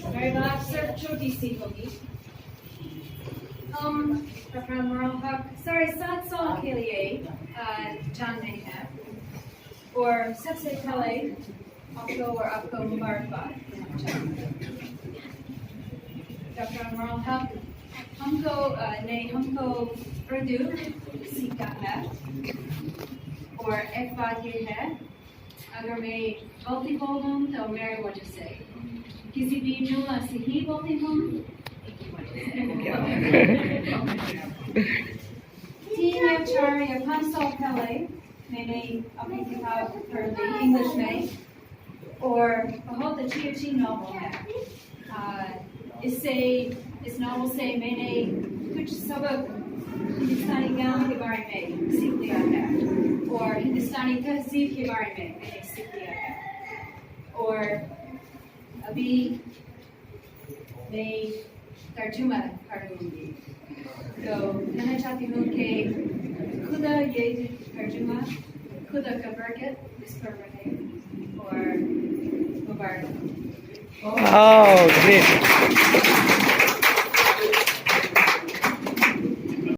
मेरे बाप सिर्फ छोटी सी होगी। हम डॉक्टर अनवरुल हक 7.5 साल के लिए जानते हैं और सबसे पहले आपको और आपको मुबारकबाद देना चाहूँगा। डॉक्टर अनवरुल हक हमको उर्दू सीखा है और एक बात ये है, अगर मैं गलती बोलूँ तो मेरी वजह से, किसी भी जुमला सही बोलती हूँ एक वजह से। 3 या 4 या 5 साल पहले मैंने अपनी किताब पढ़ ली इंग्लिश में और बहुत अच्छी नॉवल है। इस नॉवल से मैंने कुछ सबक हिंदुस्तानी गान के बारे में सीख लिया है और हिंदुस्तानी तहजीब के बारे में मैंने सीख लिया है और अभी मैं तर्जुमा करूँगी। तो कहना चाहती हूँ कि खुदा ये तर्जुमा खुदा का बरकत इस पर रहे और मुबारक। Oh, great.